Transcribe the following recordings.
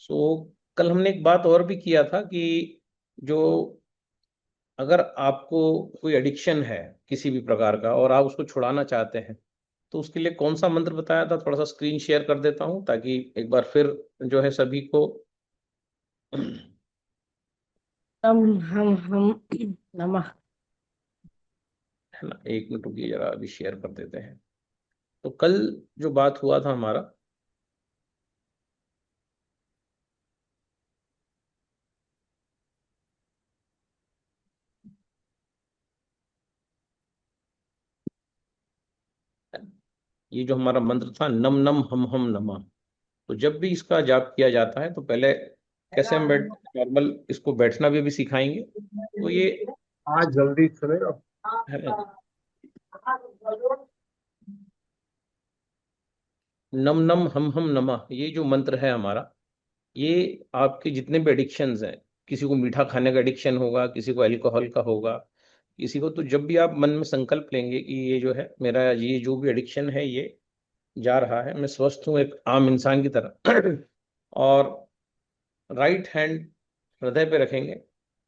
सो कल हमने एक बात और भी किया था कि जो अगर आपको कोई एडिक्शन है किसी भी प्रकार का और आप उसको छुड़ाना चाहते हैं, तो उसके लिए कौन सा मंत्र बताया था, थोड़ा सा स्क्रीन शेयर कर देता हूँ ताकि एक बार फिर जो है सभी को है हम नमः। ना। एक मिनट रुकिए जरा, अभी शेयर कर देते हैं। तो कल जो बात हुआ था हमारा, ये जो हमारा मंत्र था नम नम हम नमा। तो जब भी इसका जाप किया जाता है तो पहले कैसे हम बैठ नॉर्मल इसको बैठना भी सिखाएंगे। तो ये हाँ जल्दी चलेगा। है नम नम हम नमा, ये जो मंत्र है हमारा, ये आपके जितने भी एडिक्शंस हैं, किसी को मीठा खाने का एडिक्शन होगा, किसी को अल्कोहल का होगा, किसी को, तो जब भी आप मन में संकल्प लेंगे कि ये जो है मेरा, ये जो भी एडिक्शन है ये जा रहा है, मैं स्वस्थ हूँ एक आम इंसान की तरह और राइट हैंड हृदय पे रखेंगे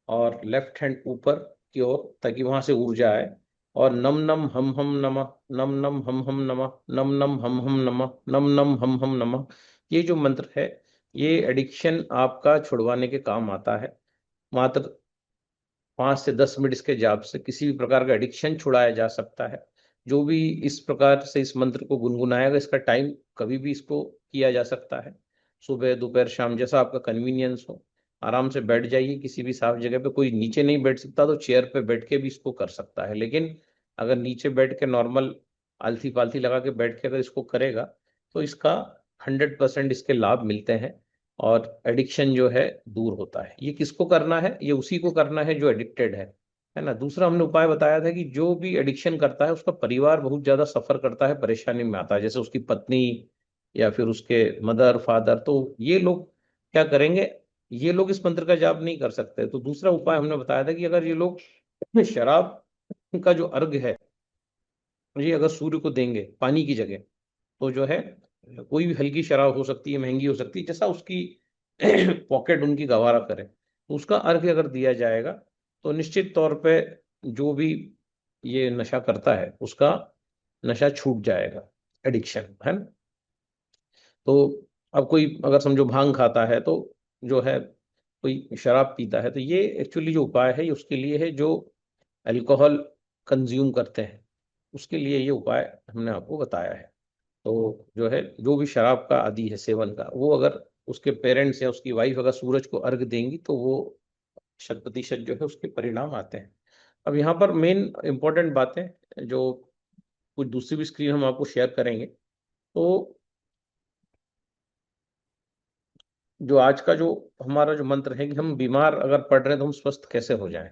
और लेफ्ट हैंड ऊपर की ओर, ताकि वहां से ऊर्जा आए। और नम नम हम नमः, नम नम हम नमः, नम नम हम नमः, नम नम हम नमः। ये जो मंत्र है, ये एडिक्शन आपका छुड़वाने के काम आता है। मात्र 5 से 10 मिनट इसके जाप से किसी भी प्रकार का एडिक्शन छुड़ाया जा सकता है। जो भी इस प्रकार से इस मंत्र को गुनगुनाएगा, इसका टाइम कभी भी इसको किया जा सकता है, सुबह दोपहर शाम, जैसा आपका कन्वीनियंस हो। आराम से बैठ जाइए किसी भी साफ जगह पे, कोई नीचे नहीं बैठ सकता तो चेयर पे बैठ के भी इसको कर सकता है, लेकिन अगर नीचे बैठ के नॉर्मल आलथी पालथी लगा के बैठ के अगर इसको करेगा तो इसका 100% इसके लाभ मिलते हैं और एडिक्शन जो है दूर होता है। ये किसको करना है? ये उसी को करना है जो एडिक्टेड है ना। दूसरा हमने उपाय बताया था कि जो भी एडिक्शन करता है उसका परिवार बहुत ज्यादा सफर करता है, परेशानी में आता है, जैसे उसकी पत्नी या फिर उसके मदर फादर, तो ये लोग क्या करेंगे? ये लोग इस मंत्र का जाप नहीं कर सकते। तो दूसरा उपाय हमने बताया था कि अगर ये लोग शराब का जो अर्घ है, ये अगर सूर्य को देंगे पानी की जगह, तो जो है कोई भी हल्की शराब हो सकती है, महंगी हो सकती है, जैसा उसकी पॉकेट उनकी गवारा करे, तो उसका अर्घ अगर दिया जाएगा तो निश्चित तौर पे जो भी ये नशा करता है उसका नशा छूट जाएगा, एडिक्शन है ना। तो अब कोई अगर समझो भांग खाता है, तो जो है कोई शराब पीता है, तो ये एक्चुअली जो उपाय है ये उसके लिए है जो अल्कोहल कंज्यूम करते हैं, उसके लिए ये उपाय हमने आपको बताया है। तो जो है जो भी शराब का आदी है सेवन का, वो अगर उसके पेरेंट्स या उसकी वाइफ अगर सूरज को अर्घ देंगी तो वो 100% जो है उसके परिणाम आते हैं। अब यहाँ पर मेन इंपॉर्टेंट बातें जो कुछ दूसरी भी स्क्रीन हम आपको शेयर करेंगे। तो जो आज का जो हमारा जो मंत्र है कि हम बीमार अगर पड़ रहे हैं तो हम स्वस्थ कैसे हो जाएं।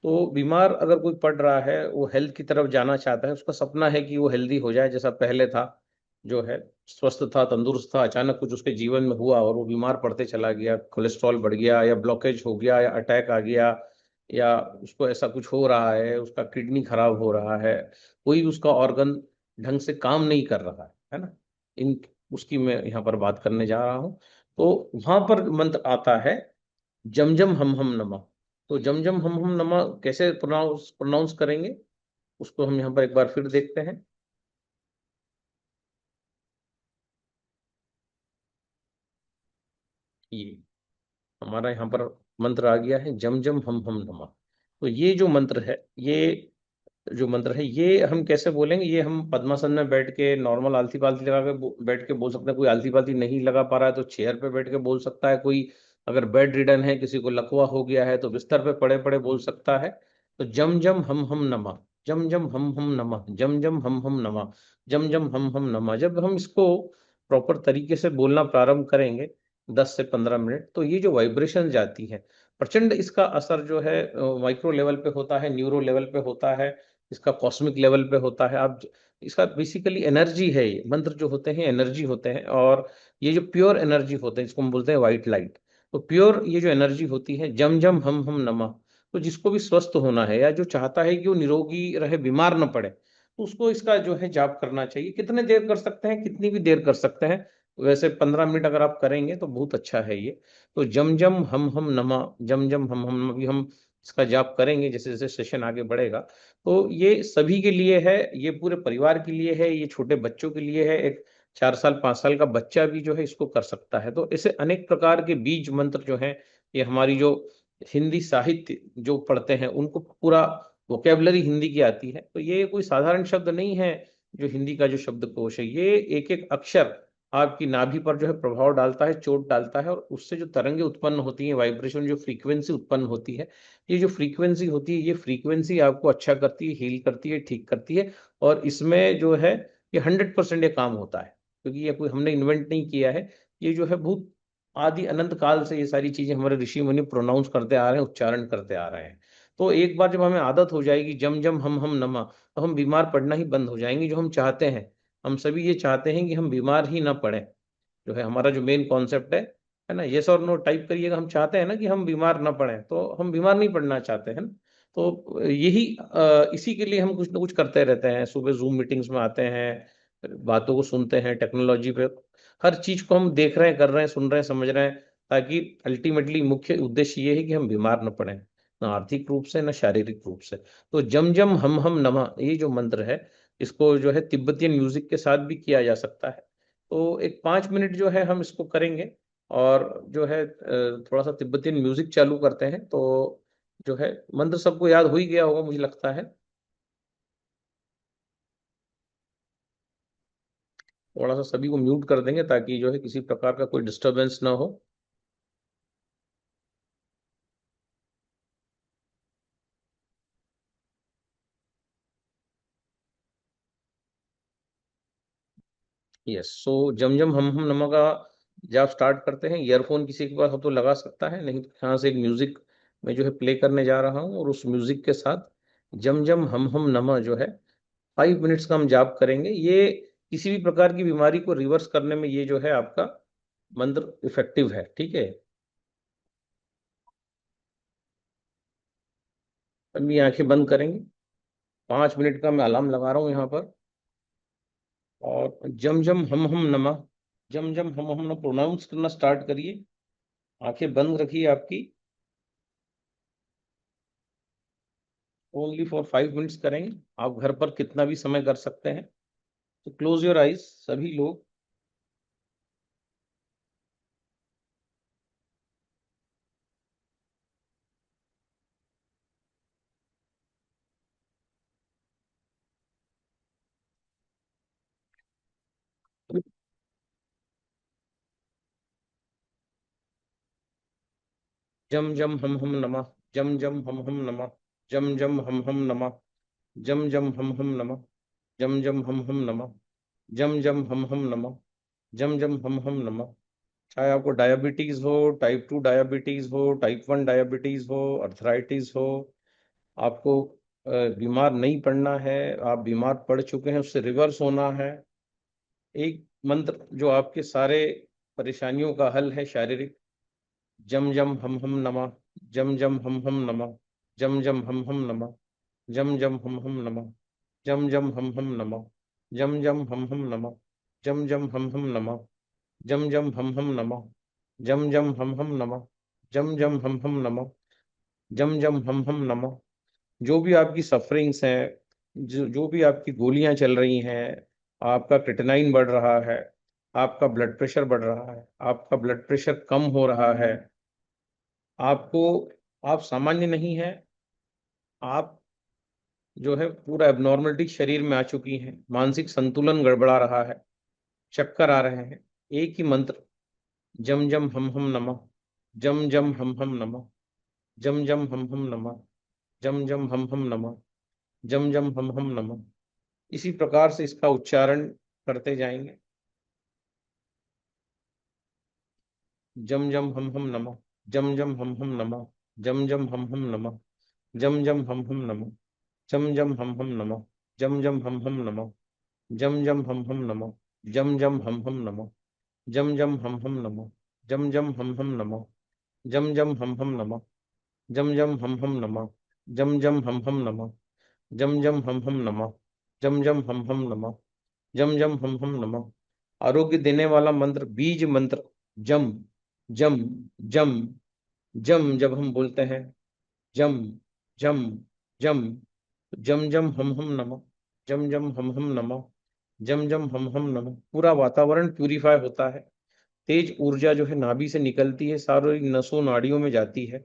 तो बीमार अगर कोई पड़ रहा है, वो हेल्थ की तरफ जाना चाहता है, उसका सपना है कि वो हेल्दी हो जाए जैसा पहले था, जो है स्वस्थ था तंदुरुस्त था, अचानक कुछ उसके जीवन में हुआ और वो बीमार पड़ते चला गया, कोलेस्ट्रॉल बढ़ गया या ब्लॉकेज हो गया या अटैक आ गया, या उसको ऐसा कुछ हो रहा है, उसका किडनी खराब हो रहा है, कोई भी उसका ऑर्गन ढंग से काम नहीं कर रहा है ना। इन उसकी मैं यहाँ पर बात करने जा रहा हूँ। तो वहां पर मंत्र आता है जम जम हम नमा। तो जम जम हम नमा कैसे प्रोनाउंस प्रोनाउंस करेंगे, उसको हम यहाँ पर एक बार फिर देखते हैं। ये हमारा यहाँ पर मंत्र आ गया है जम जम हम नमा। तो ये जो मंत्र है, ये जो मंत्र है ये हम कैसे बोलेंगे? ये हम पद्मासन में बैठ के नॉर्मल आलती पालती लगा के बैठ के बोल सकते हैं। कोई आलती पालती नहीं लगा पा रहा है तो चेयर पे बैठ के बोल सकता है। कोई अगर बेड रिडन है, किसी को लकवा हो गया है, तो बिस्तर पे पड़े पड़े बोल सकता है। तो जम जम हम नमा, जम जम हम नमा, जम जम हम नमा, जम जम हम नमा। जब हम इसको प्रॉपर तरीके से बोलना प्रारंभ करेंगे 10 से 15 मिनट, तो ये जो वाइब्रेशन जाती है, प्रचंड इसका असर जो है माइक्रो लेवल पे होता है, न्यूरो लेवल पे होता है, इसका कॉस्मिक लेवल पे होता है। आप इसका बेसिकली एनर्जी है, ये मंत्र जो होते हैं एनर्जी होते हैं, और ये जो प्योर एनर्जी होते हैं इसको हम बोलते हैं व्हाइट लाइट। तो प्योर ये जो एनर्जी होती है जम जम हम नमा। तो जिसको भी स्वस्थ होना है या जो चाहता है कि वो निरोगी रहे, बीमार न पड़े, तो उसको इसका जो है जाप करना चाहिए। कितने देर कर सकते हैं? कितनी भी देर कर सकते हैं। वैसे 15 मिनट अगर आप करेंगे तो बहुत अच्छा है ये। तो जम जम हम नमा, जम जम हम नमा, अभी हम इसका जाप करेंगे जैसे जैसे सेशन आगे बढ़ेगा। तो ये सभी के लिए है, ये पूरे परिवार के लिए है, ये छोटे बच्चों के लिए है, एक 4 साल 5 साल का बच्चा भी जो है इसको कर सकता है। तो ऐसे अनेक प्रकार के बीज मंत्र जो हैं, ये हमारी जो हिंदी साहित्य जो पढ़ते हैं उनको पूरा वोकेबलरी हिंदी की आती है। तो ये कोई साधारण शब्द नहीं है, जो हिंदी का जो शब्दकोश है, ये एक एक अक्षर आपकी नाभि पर जो है प्रभाव डालता है, चोट डालता है, और उससे जो तरंगे उत्पन्न होती हैं, वाइब्रेशन, जो फ्रीक्वेंसी उत्पन्न होती है, ये जो फ्रीक्वेंसी होती है, ये फ्रीक्वेंसी आपको अच्छा करती है, हील करती है, ठीक करती है। और इसमें जो है ये 100% ये काम होता है, क्योंकि ये कोई हमने इन्वेंट नहीं किया है। ये जो है बहुत आदि अनंत काल से ये सारी चीजें हमारे ऋषि मुनि प्रोनाउंस करते आ रहे हैं, उच्चारण करते आ रहे हैं। तो एक बार जब हमें आदत हो जाएगी जम जम हम नमा, तो हम बीमार पड़ना ही बंद हो जाएंगे, जो हम चाहते हैं। हम सभी ये चाहते हैं कि हम बीमार ही ना पड़े, जो है हमारा जो मेन कॉन्सेप्ट है ना। यस और नो टाइप करिएगा, हम चाहते हैं ना कि हम बीमार ना पड़े, तो हम बीमार नहीं पड़ना चाहते हैं ना। तो यही इसी के लिए हम कुछ ना कुछ करते रहते हैं, सुबह जूम मीटिंग्स में आते हैं, बातों को सुनते हैं, टेक्नोलॉजी पे हर चीज को हम देख रहे हैं, कर रहे हैं, सुन रहे हैं, समझ रहे हैं, ताकि अल्टीमेटली मुख्य उद्देश्य ये है कि हम बीमार न पड़े, ना आर्थिक रूप से ना शारीरिक रूप से। तो जम जम हम नमा, ये जो मंत्र है, इसको जो है तिब्बतियन म्यूजिक के साथ भी किया जा सकता है। तो एक 5 मिनट जो है हम इसको करेंगे, और जो है थोड़ा सा तिब्बतियन म्यूजिक चालू करते हैं। तो जो है मंत्र सबको याद हो ही गया होगा मुझे लगता है। थोड़ा सा सभी को म्यूट कर देंगे ताकि जो है किसी प्रकार का कोई डिस्टरबेंस ना हो। यस, सो जम जम हम नमा का जब स्टार्ट करते हैं, ईयरफोन किसी के पास हो तो लगा सकता है, नहीं तो यहाँ से एक म्यूजिक मैं जो है प्ले करने जा रहा हूँ, और उस म्यूजिक के साथ जम जम हम नमा जो है 5 मिनट्स का हम जाप करेंगे। ये किसी भी प्रकार की बीमारी को रिवर्स करने में ये जो है आपका मंत्र इफेक्टिव है, ठीक है। अभी आंखें बंद करेंगे, 5 मिनट का मैं अलार्म लगा रहा हूँ यहाँ पर। और जम जम हम नमा, जम जम हम नमा प्रोनाउंस करना स्टार्ट करिए। आंखें बंद रखिए आपकी, ओनली फॉर 5 मिनट्स करेंगे। आप घर पर कितना भी समय कर सकते हैं। तो क्लोज योर आइज सभी लोग। जम जम हम नमा, जम जम हम नमा, जम जम हम नमा, जम जम हम नमा, जम जम हम नमा, जम जम हम नमा, जम जम हम नमा। चाहे आपको डायबिटीज हो, टाइप 2 डायबिटीज हो, टाइप 1 डायबिटीज हो, अर्थराइटिस हो, आपको बीमार नहीं पड़ना है, आप बीमार पड़ चुके हैं, उससे रिवर्स होना है। एक मंत्र जो आपके सारे परेशानियों का हल है शारीरिक। जम जम हम नमा, जम जम हम नमा, जम जम हम नमा, जम जम हम नमा, जम जम हम नमा, जम जम हम नमा, जम जम हम नमा, जम जम हम नमा, जम जम हम नमा, जम जम हम नमा, जम जम हम नमा। जो भी आपकी सफरिंग्स हैं, जो भी आपकी गोलियां चल रही हैं, आपका क्रिटेनाइन बढ़ रहा है, आपका ब्लड प्रेशर बढ़ रहा है, आपका ब्लड प्रेशर कम हो रहा है, आपको, आप सामान्य नहीं है, आप जो है पूरा एबनॉर्मलिटी शरीर में आ चुकी है, मानसिक संतुलन गड़बड़ा रहा है, चक्कर आ रहे हैं, एक ही मंत्र, जम जम हम नमा, जम जम हम नमा, जम जम हम नमा, जम जम हम नमा, जम जम हम नमा। इसी प्रकार से इसका उच्चारण करते जाएंगे। जम जम हम नमा, जम जम हम नमा, जम जम हम नमा, जम जम हम नमा, जम जम हम नमा, जम जम हम नमा, जम जम हम नमा, जम जम हम नमा, जम जम हम नमा, जम जम हम नमा, जम जम हम नमा, जम जम हम नमा, जम जम हम नमा, जम जम हम नमा, जम जम हम नमा, जम जम हम नमा, आरोग्य देने वाला मंत्र बीज मंत्र जम जम जम जम, जब हम बोलते हैं जम जम जम, जम जम हम नमः, जम जम हम नमः, जम जम हम नमः, पूरा वातावरण प्यूरिफाई होता है। तेज ऊर्जा जो है नाभि से निकलती है, सारी नसों नाड़ियों में जाती है।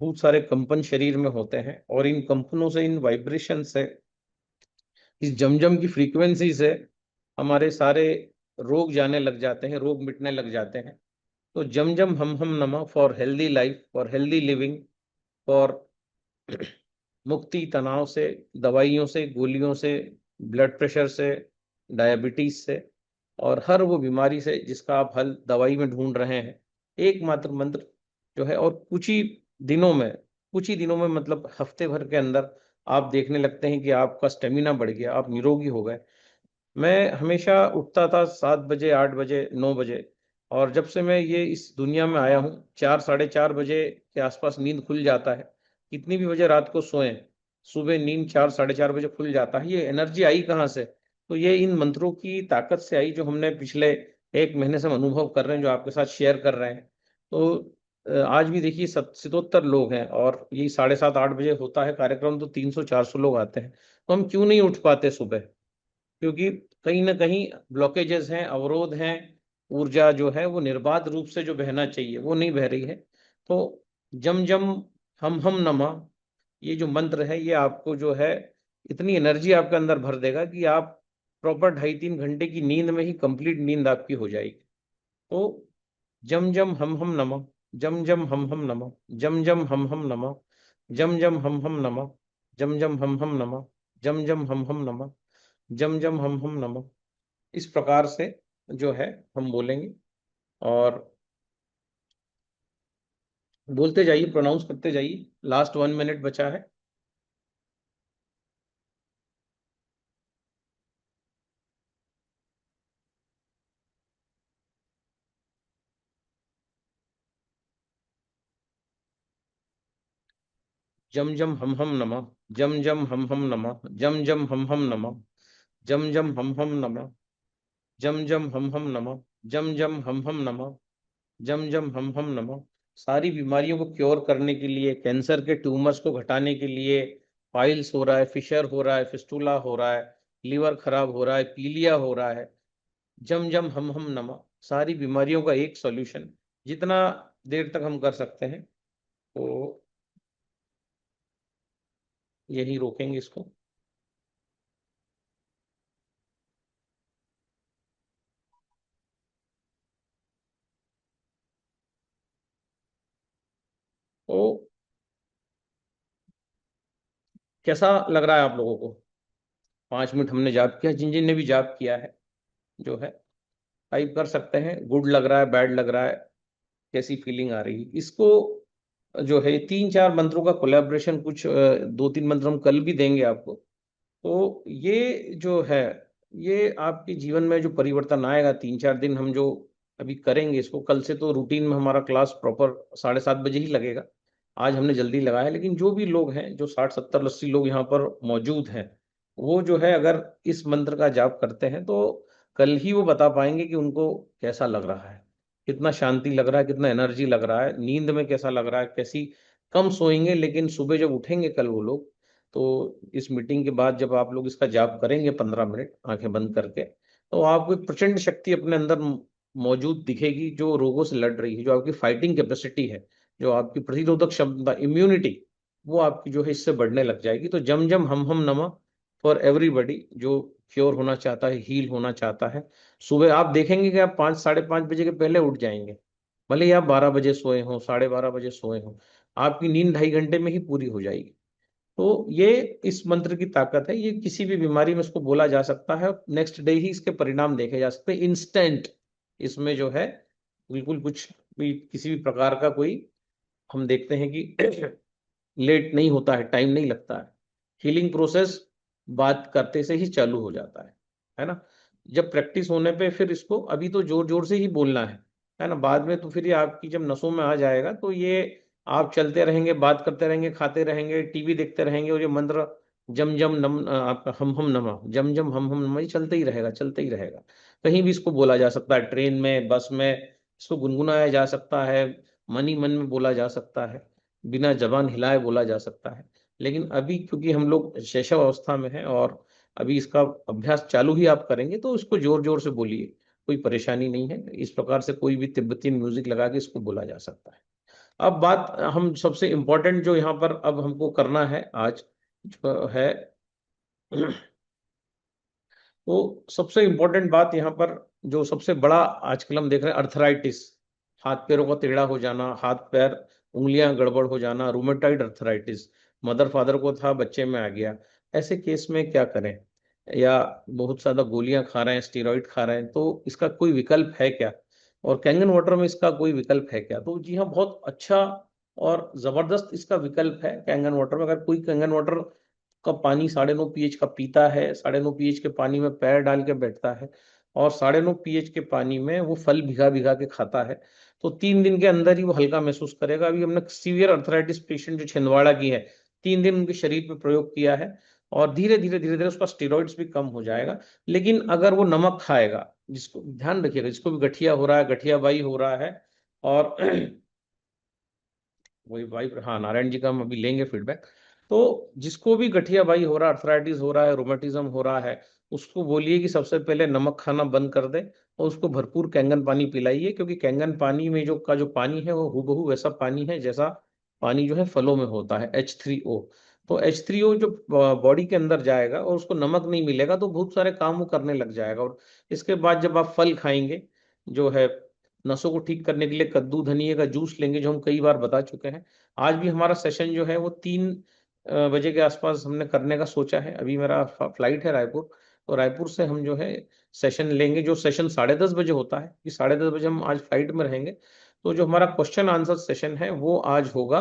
बहुत सारे कंपन शरीर में होते हैं, और इन कंपनों से, इन वाइब्रेशन से, इस जमजम की फ्रीक्वेंसी से हमारे सारे रोग जाने लग जाते हैं, रोग मिटने लग जाते हैं। तो जम जम हम नमः for healthy life, for healthy living, for मुक्ति तनाव से, दवाइयों से, गोलियों से, ब्लड प्रेशर से, डायबिटीज से, और हर वो बीमारी से जिसका आप हल दवाई में ढूंढ रहे हैं। एकमात्र मंत्र जो है, और दिनों में कुछ ही दिनों में, मतलब हफ्ते भर के अंदर आप देखने लगते हैं कि आपका स्टेमिना बढ़ गया, आप निरोगी हो गए। मैं हमेशा उठता था 7 बजे, 8 बजे, 9 बजे, और जब से मैं ये इस दुनिया में आया हूँ, 4, 4:30 बजे के आसपास नींद खुल जाता है। कितनी भी बजे रात को सोएं, सुबह नींद 4, 4:30 बजे खुल जाता है। ये एनर्जी आई कहाँ से? तो ये इन मंत्रों की ताकत से आई, जो हमने पिछले 1 महीने से हम अनुभव कर रहे हैं, जो आपके साथ शेयर कर रहे हैं। तो आज भी देखिए 77 लोग हैं, और यही 7:30, 8 बजे होता है कार्यक्रम, तो 300, 400 लोग आते हैं। तो हम क्यों नहीं उठ पाते सुबह? क्योंकि कहीं ना कहीं ब्लॉकेजेस हैं, अवरोध हैं। ऊर्जा जो है वो निर्बाध रूप से जो बहना चाहिए वो नहीं बह रही है। तो जम जम हम नमः, ये जो मंत्र है, ये आपको जो है इतनी एनर्जी आपके अंदर भर देगा कि आप प्रॉपर 2.5-3 घंटे की नींद में ही कंप्लीट नींद आपकी हो जाएगी। तो जम जम हम नमः, जम जम हम नमः, जम जम हम नमः, जम जम हम नमः, जम जम हम नमः, जम जम हम नमः, जम जम हम नमः। इस प्रकार से जो है हम बोलेंगे, और बोलते जाइए, प्रोनाउंस करते जाइए। लास्ट 1 मिनट बचा है। जम जम हम नमः, जम जम हम नमः, जम जम हम नमः, जम जम हम नमः, जम जम हम नमः, जम जम हम नमः, जम जम हम नमः। सारी बीमारियों को क्योर करने के लिए, कैंसर के ट्यूमर्स को घटाने के लिए, पाइल्स हो रहा है, फिशर हो रहा है, फिस्टुला हो रहा है, लीवर खराब हो रहा है, पीलिया हो रहा है, जम जम हम नमः, सारी बीमारियों का एक सॉल्यूशन। जितना देर तक हम कर सकते हैं, तो यही रोकेंगे इसको। तो कैसा लग रहा है आप लोगों को? 5 मिनट हमने जाप किया, जिन जिन ने भी जाप किया है जो है, टाइप कर सकते हैं, गुड लग रहा है, बैड लग रहा है, कैसी फीलिंग आ रही है इसको। जो है 3-4 मंत्रों का कोलैबोरेशन, कुछ 2-3 मंत्र हम कल भी देंगे आपको। तो ये जो है, ये आपके जीवन में जो परिवर्तन आएगा, 3-4 दिन हम जो अभी करेंगे इसको, कल से तो रूटीन में हमारा क्लास प्रॉपर 7:30 बजे ही लगेगा। आज हमने जल्दी लगाया, लेकिन जो भी लोग हैं, जो 60, 70, 80 लोग यहाँ पर मौजूद हैं, वो जो है अगर इस मंत्र का जाप करते हैं, तो कल ही वो बता पाएंगे कि उनको कैसा लग रहा है, कितना शांति लग रहा है, कितना एनर्जी लग रहा है, नींद में कैसा लग रहा है, कैसी। कम सोएंगे, लेकिन सुबह जब उठेंगे कल वो लोग, तो इस मीटिंग के बाद जब आप लोग इसका जाप करेंगे 15 मिनट आंखें बंद करके, तो आपको एक प्रचंड शक्ति अपने अंदर मौजूद दिखेगी, जो रोगों से लड़ रही है, जो आपकी फाइटिंग कैपेसिटी है, जो आपकी प्रतिरोधक क्षमता, इम्यूनिटी, वो आपकी जो है इससे बढ़ने लग जाएगी। तो जम जम हम नमः फॉर एवरीबॉडी जो क्योर होना चाहता है, हील होना चाहता है। सुबह आप देखेंगे कि आप 5, 5:30 बजे के पहले उठ जाएंगे, भले ही आप 12 बजे सोए हो, 12:30 बजे सोए हो, आपकी नींद 2.5 घंटे में ही पूरी हो जाएगी। तो ये इस मंत्र की ताकत है, ये किसी भी बीमारी में इसको बोला जा सकता है, नेक्स्ट डे ही इसके परिणाम देखे जा सकते हैं, इंस्टेंट। इसमें जो है बिल्कुल कुछ भी, किसी भी प्रकार का कोई, हम देखते हैं कि लेट नहीं होता है, टाइम नहीं लगता है। हीलिंग प्रोसेस बात करते से ही चालू हो जाता है ना? जब प्रैक्टिस होने पे फिर इसको अभी तो जोर जोर से ही बोलना है ना? बाद में तो फिर ये आपकी जब नसों में आ जाएगा, तो ये आप चलते रहेंगे, बात करते रहेंगे, खाते रहेंगे, टीवी देखते रहेंगे, और ये मंत्र जम जम नम आपका हम नमा, जम जम हम नमा, ये चलते ही रहेगा, चलते ही रहेगा। कहीं भी इसको बोला जा सकता है, ट्रेन में, बस में, इसको गुनगुनाया जा सकता है, मन ही मन में बोला जा सकता है, बिना जबान हिलाए बोला जा सकता है। लेकिन अभी क्योंकि हम लोग शैशव अवस्था में हैं और अभी इसका अभ्यास चालू ही आप करेंगे, तो इसको जोर जोर से बोलिए, कोई परेशानी नहीं है। इस प्रकार से कोई भी तिब्बतीन म्यूजिक लगा के इसको बोला जा सकता है। अब बात हम सबसे इम्पोर्टेंट जो यहाँ पर अब हमको करना है आज, जो है, तो सबसे इम्पोर्टेंट बात यहाँ पर, जो सबसे बड़ा आजकल हम देख रहे हैं, अर्थराइटिस, हाथ पैरों का टेढ़ा हो जाना, हाथ पैर उंगलियां गड़बड़ हो जाना, रूमेटाइड अर्थराइटिस, मदर फादर को था, बच्चे में आ गया। ऐसे केस में क्या करें? या बहुत ज्यादा गोलियां खा रहे हैं, स्टीरॉइड खा रहे हैं, तो इसका कोई विकल्प है क्या? और कैंगन वाटर में इसका कोई विकल्प है क्या? तो जी हाँ, बहुत अच्छा और जबरदस्त इसका विकल्प है कैंगन वाटर में। अगर कोई कैंगन वाटर का पानी 9.5 pH का पीता है, 9.5 pH के पानी में पैर डाल के बैठता है, और 9.5 pH के पानी में वो फल भिगा भिगा के खाता है, तो 3 दिन के अंदर ही वो हल्का महसूस करेगा। अभी हमने सीवियर अर्थराइटिस पेशेंट जो छिंदवाड़ा की है, 3 दिन उनके शरीर पे प्रयोग किया है, और धीरे धीरे उसका स्टेरॉइड्स भी कम हो जाएगा। लेकिन अगर वो नमक खाएगा, जिसको ध्यान रखिएगा, जिसको भी गठिया हो रहा है, गठियाबाई हो रहा है, और वही भाई, हाँ, नारायण जी का हम अभी लेंगे फीडबैक। तो जिसको भी गठियाबाई हो रहा है, अर्थराइटिस हो रहा है, रोमेटिज्म हो रहा है, उसको बोलिए कि सबसे पहले नमक खाना बंद कर दे, और उसको भरपूर कैंगन पानी पिलाइए, क्योंकि कैंगन पानी में जो पानी है वो हूबहू वैसा पानी है जैसा पानी जो है फलों में होता है, H3O। तो H3O जो बॉडी के अंदर जाएगा और उसको नमक नहीं मिलेगा, तो बहुत सारे काम वो करने लग जाएगा। और इसके बाद जब आप फल खाएंगे, जो है, नसों को ठीक करने के लिए कद्दू धनिए का जूस लेंगे, जो हम कई बार बता चुके हैं। आज भी हमारा सेशन जो है वो 3 बजे के आसपास हमने करने का सोचा है। अभी मेरा फ्लाइट है रायपुर, तो रायपुर से हम जो है सेशन लेंगे, जो सेशन 10:30 बजे होता है, कि 10:30 बजे हम आज फ्लाइट में रहेंगे। तो जो हमारा क्वेश्चन आंसर सेशन है वो आज होगा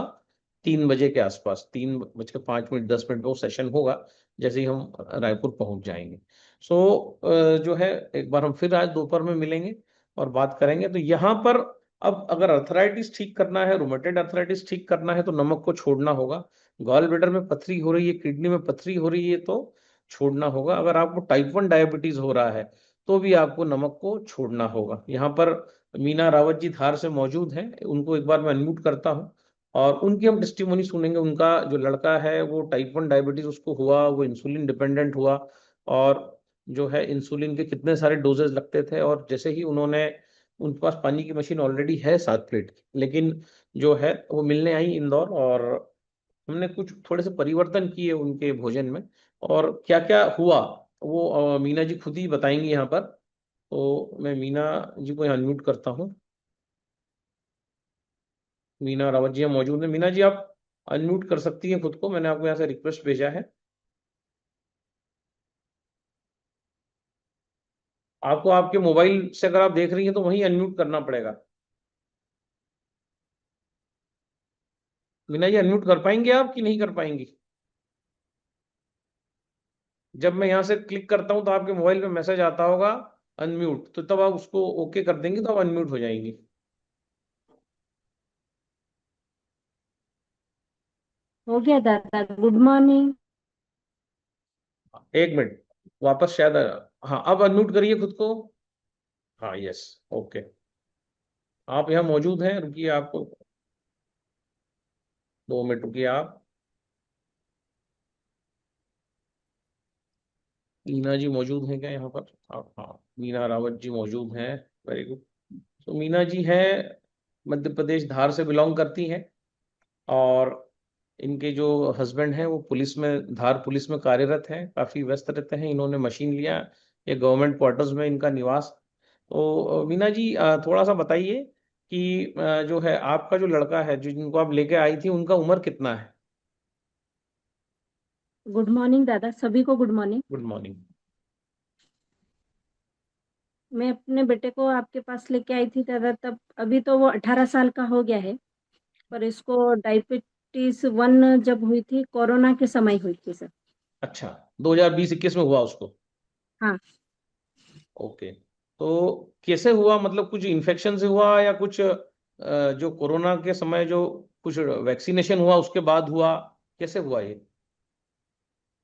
3 बजे के आसपास, 3:05 10 मिनट वो सेशन होगा, जैसे ही हम रायपुर पहुंच जाएंगे। सो जो है, एक बार हम फिर आज दोपहर में मिलेंगे और बात करेंगे। तो यहाँ पर, अब अगर अर्थराइटिस ठीक करना है, रोमेटेड अर्थराइटिस ठीक करना है, तो नमक को छोड़ना होगा। गॉल ब्लैडर में पथरी हो रही है, किडनी में पथरी हो रही है, तो छोड़ना होगा। अगर आपको टाइप 1 डायबिटीज हो रहा है, तो भी आपको नमक को छोड़ना होगा। यहाँ पर मीना रावत जी धार से मौजूद हैं, उनको एक बार मैं अनम्यूट करता हूँ, और उनकी हम टेस्टिमोनी सुनेंगे। उनका जो लड़का है वो टाइप 1 डायबिटीज उसको हुआ, वो इंसुलिन डिपेंडेंट हुआ, और जो है इंसुलिन के कितने सारे डोजेज लगते थे, और जैसे ही उन्होंने, उनके पास पानी की मशीन ऑलरेडी है 7 प्लेट की, लेकिन जो है वो मिलने आई इंदौर, और हमने कुछ थोड़े से परिवर्तन किए उनके भोजन में, और क्या क्या हुआ वो मीना जी खुद ही बताएंगी यहाँ पर। तो मैं मीना जी को यहाँ अनम्यूट करता हूँ। मीना रावत जी यहाँ मौजूद है। मीना जी, आप अनम्यूट कर सकती हैं खुद को, मैंने आपको यहाँ से रिक्वेस्ट भेजा है। आपको आपके मोबाइल से अगर आप देख रही हैं तो वहीं अनम्यूट करना पड़ेगा। मीना जी, अनम्यूट कर पाएंगे आप कि नहीं कर पाएंगी? जब मैं यहाँ से क्लिक करता हूँ तो आपके मोबाइल पे मैसेज आता होगा अनम्यूट, तो तब आप उसको ओके कर देंगे तो आप अनम्यूट हो जाएंगी। हो गया दादा, गुड मॉर्निंग। 1 मिनट, वापस शायद हाँ, अब अनम्यूट करिए खुद को। हाँ, यस, ओके। आप यहाँ मौजूद हैं, रुकिए, आपको 2 मिनट रुकिए आप। मीना जी मौजूद हैं क्या यहाँ पर? हाँ हाँ, मीना रावत जी मौजूद हैं। Very good. तो मीना जी हैं, मध्य प्रदेश धार से बिलोंग करती हैं, और इनके जो हस्बैंड हैं वो पुलिस में, धार पुलिस में कार्यरत हैं, काफी व्यस्त रहते हैं। इन्होंने मशीन लिया, ये गवर्नमेंट क्वार्टर्स में इनका निवास। तो मीना जी, थोड़ा सा बताइए कि जो है आपका जो लड़का है, जो जिनको आप लेके आई थी, उनका उम्र कितना है? गुड मॉर्निंग दादा, सभी को गुड मॉर्निंग। Good morning. मैं अपने बेटे को आपके पास लेके आई थी दादा, तब अभी तो वो 18 साल का हो गया है, पर इसको डायबिटीज 1 जब हुई थी, कोरोना के समय हुई थी सर। अच्छा, 2020-21 में हुआ उसको? हाँ। ओके। तो कैसे हुआ, मतलब कुछ इन्फेक्शन से हुआ, या कुछ जो कोरोना के समय जो कुछ वैक्सीनेशन हुआ उसके बाद हुआ, कैसे हुआ ये?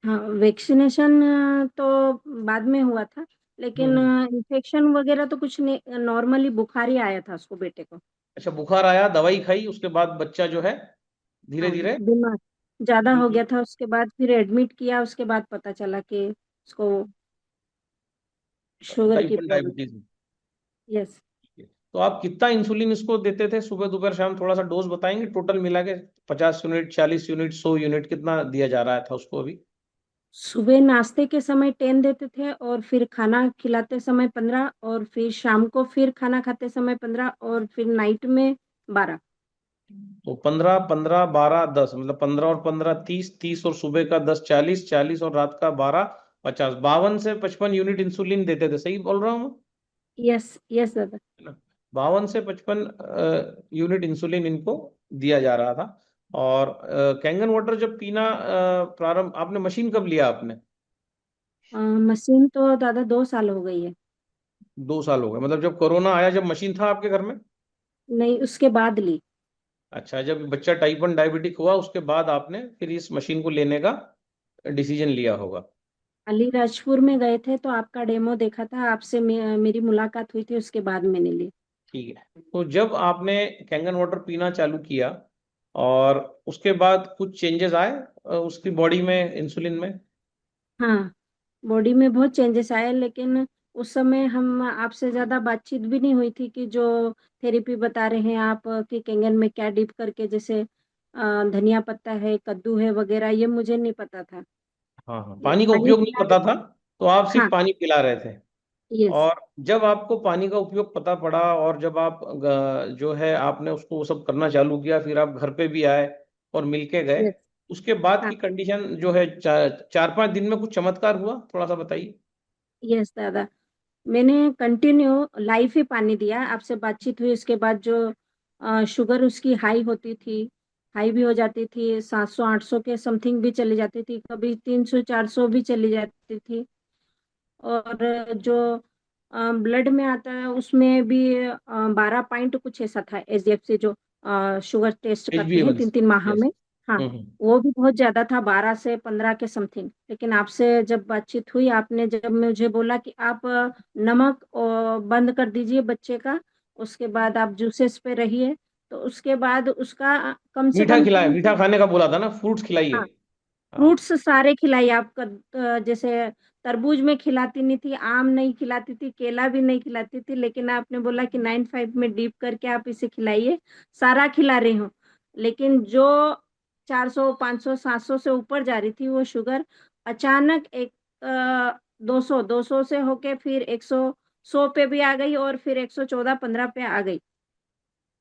हाँ, वैक्सीनेशन तो बाद में हुआ था, लेकिन हम्म। इन्फेक्शन वगैरह तो कुछ नहीं, नॉर्मली बुखार ही आया था उसको, बेटे को। अच्छा, बुखार आया, दवाई खाई, उसके बाद बच्चा जो है धीरे हाँ, धीरे बीमार ज्यादा हो बीपी, गया था, उसके बाद फिर एडमिट किया, उसके बाद पता चला कि उसको शुगर टाइप की 1 प्रॉब्लम। डायबिटीज। यस। तो आप कितना इंसुलिन इसको देते थे, सुबह दोपहर शाम, थोड़ा सा डोज बताएंगे टोटल मिला के? 50 यूनिट, 40 यूनिट, 100 यूनिट, कितना दिया जा रहा था उसको अभी? सुबह नाश्ते के समय 10 देते थे, और फिर खाना खिलाते समय 15, और फिर शाम को फिर खाना खाते समय 15, और फिर नाइट में 12। तो 15, 15, 12, 10, मतलब 15 और 15, 30, 30 और सुबह का 10, 40, 40 और रात का 12, 50, 52 से 55 यूनिट इंसुलिन देते थे, सही बोल रहा हूँ मैं? यस, यस दादा। है ना? 52 से 55 यूनिट इंसुलिन इनको दिया जा रहा था। और कैंगन वाटर जब पीना प्रारंभ, आपने मशीन कब लिया आपने? मशीन तो दादा 2 साल हो गई है। 2 साल हो गए, मतलब जब कोरोना आया जब मशीन था आपके घर में? नहीं, उसके बाद ली। अच्छा, जब बच्चा टाइप 1 डायबिटिक हुआ उसके बाद आपने फिर इस मशीन को लेने का डिसीजन लिया होगा। अलीराजपुर में गए थे तो आपका डेमो देखा था, आपसे मेरी मुलाकात हुई थी, उसके बाद मैंने ली। ठीक है, तो जब आपने कैंगन वाटर पीना चालू किया और उसके बाद कुछ चेंजेस आए उसकी बॉडी में, इंसुलिन में? हाँ, बॉडी में बहुत चेंजेस आए, लेकिन उस समय हम आपसे ज्यादा बातचीत भी नहीं हुई थी कि जो थेरेपी बता रहे हैं आप, कि कैंगन में क्या डिप करके, जैसे धनिया पत्ता है, कद्दू है वगैरह, ये मुझे नहीं पता था। हाँ हाँ, ये पानी का पानी उपयोग नहीं पिला पता था, तो आप सिर्फ हाँ। पानी पिला रहे थे। यस। और जब आपको पानी का उपयोग पता पड़ा और जब आप जो है आपने उसको वो सब करना चालू किया, फिर आप घर पे भी आए और मिलके गए, यस। उसके बाद हाँ। की कंडीशन जो है 4-5 दिन में कुछ चमत्कार हुआ, थोड़ा सा बताइए। यस दादा, मैंने कंटिन्यू लाइफ ही पानी दिया। आपसे बातचीत हुई उसके बाद जो शुगर उसकी हाई होती थी, हाई भी हो जाती थी, 700 800 के समथिंग भी चली जाती थी, कभी 300 400 भी चली जाती थी। और जो ब्लड में आता है उसमें भी 12 पॉइंट कुछ ऐसा था, एसडीएफ से जो शुगर टेस्ट एच बी करते ए हैं वन 3 3 माह यस। में। हाँ, हम्म। वो भी बहुत ज्यादा था, 12 से 15 के समथिंग। लेकिन आपसे जब बातचीत हुई, आपने जब मुझे बोला कि आप नमक बंद कर दीजिए बच्चे का, उसके बाद आप जूसेस पे रहिए, तो उसके बाद उसका कम से मीठा कम खिलाए, 3 मीठा से। खाने का बोला था ना, फ्रूट्स खिलाइए। हाँ, हाँ। फ्रूट्स सारे खिलाई आपका, जैसे तरबूज में खिलाती नहीं थी, आम नहीं खिलाती थी, केला भी नहीं खिलाती थी, लेकिन आपने बोला कि 9 5 में डीप करके आप इसे खिलाइए। सारा खिला रही हूँ, लेकिन जो 400 500 700 से ऊपर जा रही थी वो शुगर, अचानक एक 200 से होके फिर 100 पे भी आ गई, और फिर 114 15 पे आ गई।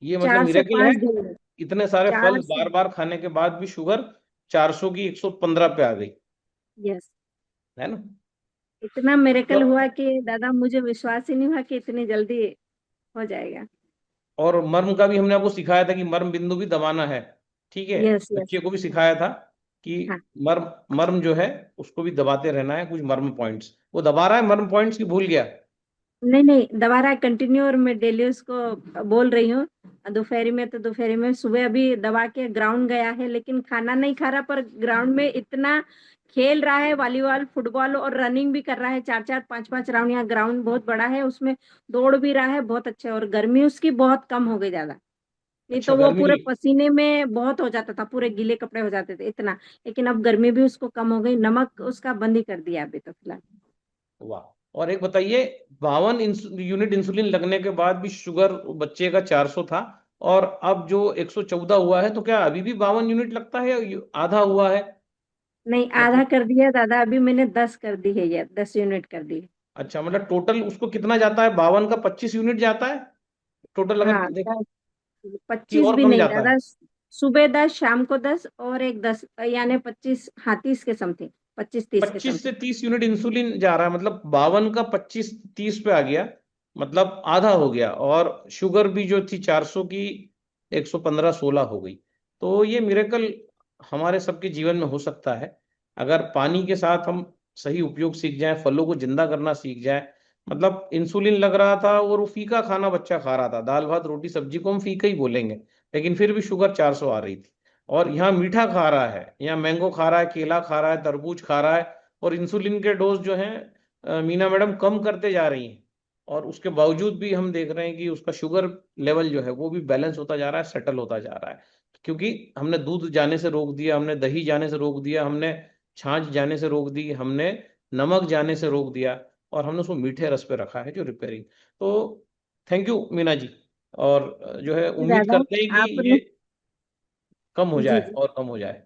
ये मतलब चार से मिरेकल है, पांच दिन में। इतने सारे फल चार से बार बार खाने के बाद भी शुगर 400 की 115 पे आ गई, यस, है ना? इतना मिरेकल जब, हुआ कि दादा मुझे विश्वास ही नहीं हुआ कि इतनी जल्दी हो जाएगा। और मर्म का भी हमने आपको सिखाया था कि मर्म बिंदु भी दबाना है, ठीक है? यस। यस। बच्चे को भी सिखाया था कि हाँ। मर्म मर्म जो है उसको भी दबाते रहना है, कुछ मर्म पॉइंट्स वो दबा रहा है, मर्म पॉइंट्स की भूल गया? नहीं नहीं, दबा रहा है कंटिन्यू, और मैं डेली उसको बोल रही हूँ। दोपहरी में तो दोपहरी में, सुबह अभी दबा के ग्राउंड गया है, लेकिन खाना नहीं खा रहा, पर ग्राउंड में इतना खेल रहा है, वॉलीबॉल फुटबॉल, और रनिंग भी कर रहा है, 4 4 5 5 राउंड। यहाँ ग्राउंड बहुत बड़ा है, उसमें दौड़ भी रहा है बहुत अच्छे, और गर्मी उसकी बहुत कम हो गई ज्यादा। नहीं अच्छा, तो वो गर्मी। पूरे पसीने में बहुत हो जाता था, पूरे गीले कपड़े हो जाते थे इतना। लेकिन अब गर्मी भी उसको कम हो गई, नमक उसका बंद ही कर दिया अभी तो फिलहाल। वाह, और एक बताइए, 52 यूनिट इंसुलिन लगने के बाद भी शुगर बच्चे का 400 था, और अब जो 114 हुआ है, तो क्या अभी भी 52 यूनिट लगता है या आधा हुआ है? नहीं, आधा मतलब, कर दिया दादा, अभी मैंने 10 कर दी है, ये 10 यूनिट कर दी है। अच्छा, मतलब टोटल उसको कितना जाता है, 52 का 25 यूनिट जाता है टोटल, अगर हाँ, देखें, 10 कि 25 और भी कम नहीं जाता है? दादा। सुबह 10, शाम को 10, और एक 10, यानी 25, हाँ 30 के समथिंग, 25 30 के 25 से समथिंग। 30 यूनिट इंसुलिन जा रहा है, मतलब 52 का 25 30 पे आ गया, मतलब आधा हो गया। और शुगर भी जो थी 400 की 115 16 हो गई। तो ये मिरेकल हमारे सबके जीवन में हो सकता है, अगर पानी के साथ हम सही उपयोग सीख जाएं, फलों को जिंदा करना सीख जाएं। मतलब इंसुलिन लग रहा था और वो फीका खाना बच्चा खा रहा था, दाल भात रोटी सब्जी को हम फीका ही बोलेंगे, लेकिन फिर भी शुगर 400 आ रही थी। और यहाँ मीठा खा रहा है, यहाँ मैंगो खा रहा है, केला खा रहा है, तरबूज खा रहा है, और इंसुलिन के डोज जो है मीना मैडम कम करते जा रही हैं, और उसके बावजूद भी हम देख रहे हैं कि उसका शुगर लेवल जो है वो भी बैलेंस होता जा रहा है, सेटल होता जा रहा है। क्योंकि हमने दूध जाने से रोक दिया, हमने दही जाने से रोक दिया, हमने छाछ जाने से रोक दी, हमने नमक जाने से रोक दिया, और हमने उसको मीठे रस पे रखा है जो रिपेयरिंग। तो थैंक यू मीना जी। और जो है जी उम्मीद दादा, करते हैं कि आपने, ये कम हो जी जाए जी, और कम हो जाए।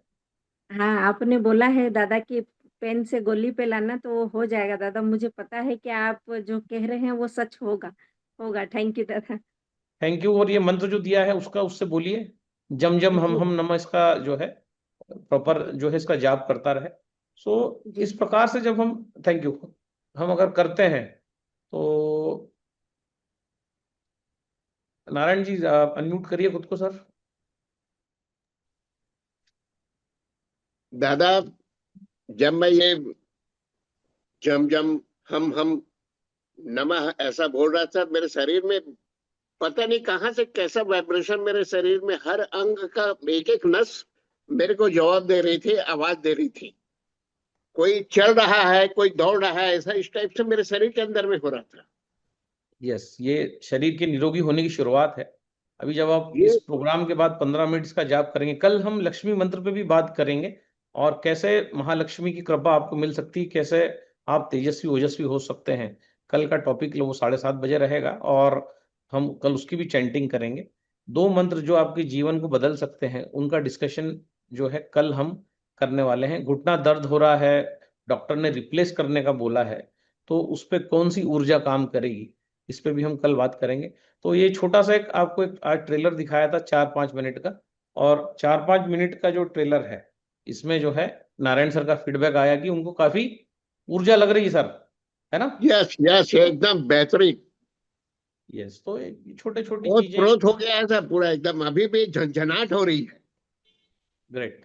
हाँ आपने बोला है दादा कि पेन से गोली पे लाना, तो वो हो जाएगा दादा। मुझे पता है कि आप जो कह रहे हैं वो सच होगा। होगा। थैंक यू दादा। Thank you. और ये मंत्र जो दिया है उसका उससे बोलिए, जम जम जी हम नमः, इसका जो है प्रॉपर जो है इसका जाप करता रहे। सो जी इस प्रकार से जब हम, थैंक यू, हम अगर करते हैं तो, नारायण जी आप अनम्यूट करिए खुद को सर। दादा, जब मैं ये जम जम हम नमः ऐसा बोल रहा था, मेरे शरीर में पता नहीं कहां से कैसा वाइब्रेशन, मेरे शरीर में हर अंग का एक एक नस मेरे को जवाब दे रही थी, आवाज दे रही थी। कोई चल रहा है, कोई दौड़ रहा है, ऐसा इस टाइप से मेरे शरीर के अंदर में हो रहा था। यस, ये शरीर के निरोगी होने की शुरुआत है। अभी जब आप इस ये प्रोग्राम के बाद 15 मिनट का जाप करेंगे, कल हम लक्ष्मी मंत्र पे भी बात करेंगे, और कैसे महालक्ष्मी की कृपा आपको मिल सकती है, कैसे आप तेजस्वी ओजस्वी हो सकते हैं। कल का टॉपिक वो 7:30 बजे रहेगा, और हम कल उसकी भी चैंटिंग करेंगे। 2 मंत्र जो आपके जीवन को बदल सकते हैं उनका डिस्कशन जो है कल हम करने वाले हैं। घुटना दर्द हो रहा है, डॉक्टर ने रिप्लेस करने का बोला है, तो उस पर कौन सी ऊर्जा काम करेगी, इस पे भी हम कल बात करेंगे। तो ये छोटा सा एक आपको एक आज ट्रेलर दिखाया था 4-5 मिनट का, और 4-5 मिनट का जो ट्रेलर है इसमें जो है नारायण सर का फीडबैक आया कि उनको काफी ऊर्जा लग रही है सर, है ना। यस यस, एकदम बेहतरीन। यस, तो छोटे छोटी ओत चीजें। प्रोत हो गया ऐसा पूरा, एकदम अभी भी झंझनाट हो रही है। ग्रेट।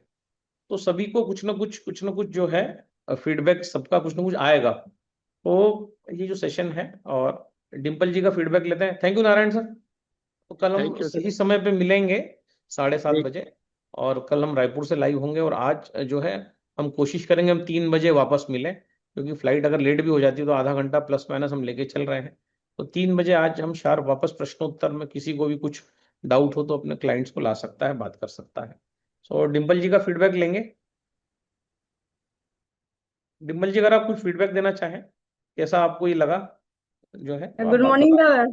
तो सभी को कुछ ना कुछ जो है फीडबैक, सबका कुछ ना कुछ आएगा। तो ये जो सेशन है, और डिम्पल जी का फीडबैक लेते हैं। Thank you Narayan sir. तो कल हम थैंक यू सही सर। समय पे मिलेंगे, 7:30 बजे। ठीक। और कल हम रायपुर से लाइव होंगे, और आज जो है हम कोशिश करेंगे हम 3 बजे वापस मिलें, क्योंकि फ्लाइट अगर लेट भी हो जाती है तो आधा घंटा प्लस माइनस हम लेके चल रहे हैं। तो 3 बजे आज हम शार्प वापस, प्रश्नोत्तर में किसी को भी कुछ डाउट हो तो अपने क्लाइंट्स को ला सकता है, बात कर सकता है। सो डिम्पल जी का फीडबैक लेंगे। डिम्पल जी, अगर आप कुछ फीडबैक देना चाहें, कैसा आपको ये लगा जो है, तो आप गुड बात मॉर्निंग बता। दादा।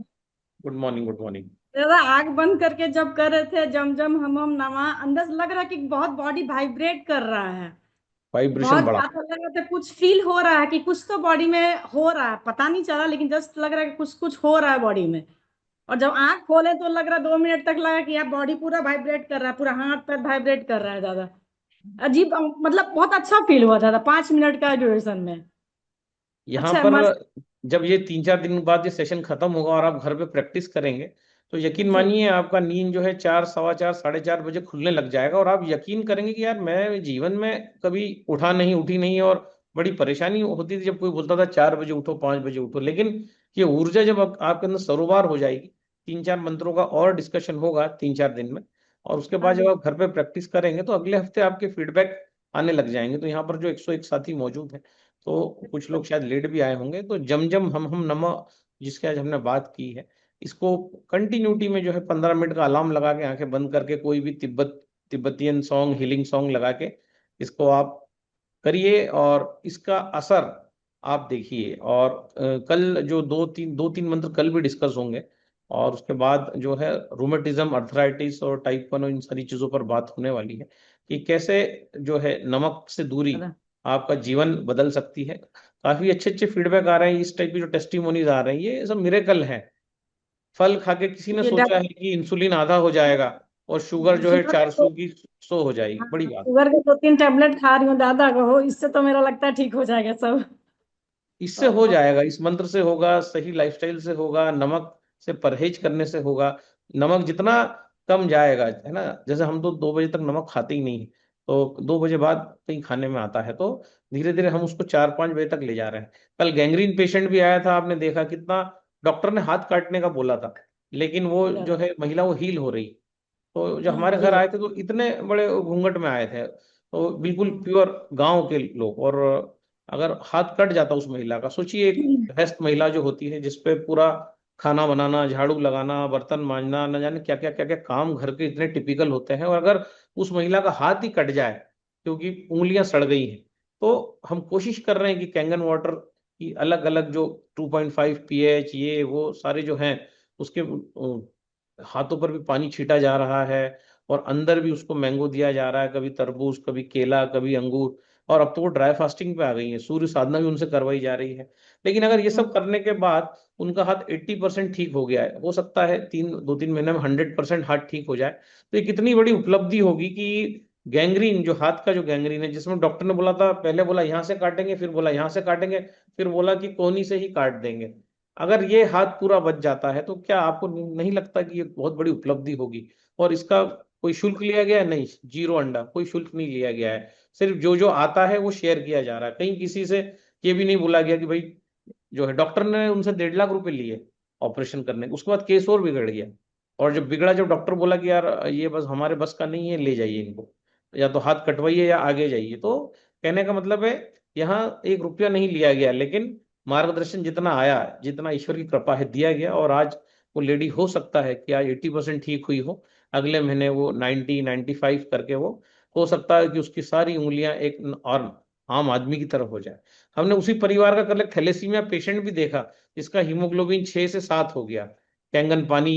Good morning, good morning. दादा, आंख बंद करके जब कर रहे थे जम जम हम नमा, अंदर से लग रहा है कि बहुत बॉडी वाइब्रेट कर रहा है। वाइब्रेशन बहुत बढ़ा। ज्यादा लग रहा था, कुछ फील हो रहा है कि कुछ तो बॉडी में हो रहा है, पता नहीं चला, लेकिन जस्ट लग रहा है कि कुछ कुछ हो रहा है बॉडी में। और जब आंख खोले तो लग रहा है 2 मिनट तक लगा कि यार बॉडी पूरा वाइब्रेट कर रहा है, पूरा हाथ पैर वाइब्रेट कर रहा है दादा। अजीब, मतलब बहुत अच्छा फील हुआ दादा 5 मिनट का ड्यूरेशन में। यहाँ अच्छा पर मस्त। जब ये 3-4 दिन बाद ये सेशन खत्म होगा और आप घर पे प्रैक्टिस करेंगे, तो यकीन जी मानिए आपका नींद जो है 4, 4:15, 4:30 बजे खुलने लग जाएगा, और आप यकीन करेंगे कि यार मैं जीवन में कभी उठी नहीं, और बड़ी परेशानी होती थी जब कोई बोलता था 4 बजे उठो, 5 बजे उठो। लेकिन ये ऊर्जा जब आपके अंदर सरोबार हो जाएगी, 3-4 मंत्रों का और डिस्कशन होगा 3-4 दिन में, और उसके हाँ बाद जब दादा। आप घर पे प्रैक्टिस करेंगे तो अगले हफ्ते आपके फीडबैक आने लग जाएंगे। तो यहाँ पर जो 101 साथी मौजूद हैं, तो कुछ लोग शायद लेट भी आए होंगे, तो जम जम हम नमः जिसके आज हमने बात की है, इसको कंटिन्यूटी में जो है 15 मिनट का अलार्म लगा के, आंखें बंद करके, कोई भी तिब्बतियन सॉन्ग, हीलिंग सॉन्ग लगा के इसको आप करिए, और इसका असर आप देखिए। और कल जो 2-3 मंत्र कल भी डिस्कस होंगे, और उसके बाद जो है रोमेटिज्म, अर्थराइटिस और टाइप 1 और इन सारी चीजों पर बात होने वाली है, कि कैसे जो है नमक से दूरी दादा आपका जीवन बदल सकती है। काफी अच्छे अच्छे फीडबैक आ रहे हैं, इस टाइप की जो टेस्टिमोनीज आ रही है, ये सब मिरेकल है। फल खा के किसी ने ये सोचा है कि इंसुलिन आधा हो जाएगा और शुगर जो है शुगर के 400 की 100 हो जाएगी, बड़ी हाँ, बात। शुगर के 2-3 टैबलेट खा रही हूँ दादा, कहो इससे तो मेरा लगता है ठीक हो जाएगा सब। इससे और हो बहुत जाएगा, इस मंत्र से होगा, सही लाइफस्टाइल से होगा, नमक से परहेज करने से होगा। नमक जितना कम जाएगा, है ना, जैसे हम तो 2 बजे तक नमक खाते ही नहीं, तो 2 बजे बाद कहीं खाने में आता है, तो धीरे धीरे हम उसको 4-5 बजे तक ले जा रहे हैं। कल गैंग्रीन पेशेंट भी आया था, आपने देखा कितना, डॉक्टर ने हाथ काटने का बोला था, लेकिन वो जो दादा। है महिला वो हील हो रही। तो जब हमारे घर आए थे तो इतने बड़े घूंघट में आए थे, तो बिल्कुल प्योर गांव के लोग। और अगर हाथ कट जाता उस महिला का, सोचिए एक गृहस्थ महिला जो होती है, जिसपे पूरा खाना बनाना, झाड़ू लगाना, बर्तन मांजना, न जाने क्या क्या काम घर के इतने टिपिकल होते हैं, और अगर उस महिला का हाथ ही कट जाए क्योंकि उंगलियां सड़ गई हैं, तो हम कोशिश कर रहे हैं कि कैंगन वाटर की अलग अलग जो 2.5 pH ये वो सारे जो हैं, उसके हाथों पर भी पानी छीटा जा रहा है, और अंदर भी उसको मैंगो दिया जा रहा है, कभी तरबूज, कभी केला, कभी अंगूर। और अब तो वो ड्राई फास्टिंग पे आ गई है, सूर्य साधना भी उनसे करवाई जा रही है। लेकिन अगर ये सब करने के बाद उनका हाथ 80% ठीक हो गया है, हो सकता है 2-3 महीने में 100% हाथ ठीक हो जाए, तो ये कितनी बड़ी उपलब्धि होगी कि गैंग्रीन, जो हाथ का जो गैंग्रीन है, जिसमें डॉक्टर ने बोला था, पहले बोला यहाँ से काटेंगे, फिर बोला यहाँ से काटेंगे, फिर बोला कि कोहनी से ही काट देंगे, अगर ये हाथ पूरा बच जाता है तो क्या आपको नहीं लगता कि ये बहुत बड़ी उपलब्धि होगी? और इसका कोई शुल्क लिया गया है? नहीं, जीरो अंडा, कोई शुल्क नहीं लिया गया है। सिर्फ जो जो आता है वो शेयर किया जा रहा है। कहीं किसी से ये भी नहीं बोला गया कि भाई, जो है डॉक्टर ने उनसे 1.5 लाख रुपए लिए ऑपरेशन करने के, उसके बाद केस और बिगड़ गया। और जब बिगड़ा, जब डॉक्टर बोला कि यार ये बस हमारे बस का नहीं है, ले जाइए इनको, या तो हाथ कटवाइए या आगे जाइए, तो कहने का मतलब है यहाँ 1 रुपया नहीं लिया गया, लेकिन मार्गदर्शन जितना आया, जितना ईश्वर की कृपा है दिया गया, और आज वो लेडी हो सकता है कि आज 80% ठीक हुई हो, अगले महीने वो 90-95 करके वो हो सकता है कि उसकी सारी उंगलियां एक और आम आदमी की तरफ हो जाए। हमने उसी परिवार का कल एक थैलेसीमिया पेशेंट भी देखा, जिसका हीमोग्लोबिन 6 से 7 हो गया, कैंगन पानी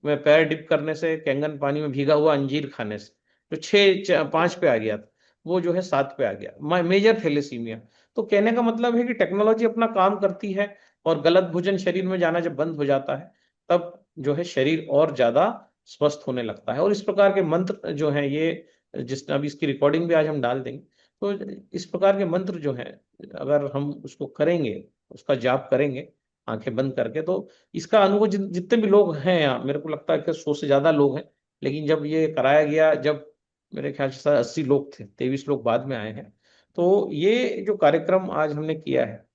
में पैर डिप करने से, कैंगन पानी में भीगा हुआ अंजीर खाने से। जो 5 पे आ गया था, वो जो है 7 पे आ गया, मेजर थैलेसीमिया। तो कहने का मतलब है कि टेक्नोलॉजी अपना काम करती है, और गलत भोजन शरीर में जाना जब बंद हो जाता है, तब जो है शरीर और ज्यादा स्वस्थ होने लगता है। और इस प्रकार के मंत्र जो हैं ये, जिस अभी इसकी रिकॉर्डिंग भी आज हम डाल देंगे, तो इस प्रकार के मंत्र जो हैं, अगर हम उसको करेंगे, उसका जाप करेंगे आंखें बंद करके, तो इसका अनुभव जितने भी लोग हैं यहाँ, मेरे को लगता है कि 100 से ज्यादा लोग हैं, लेकिन जब ये कराया गया, जब मेरे ख्याल से 80 लोग थे, 23 लोग बाद में आए हैं। तो ये जो कार्यक्रम आज हमने किया है,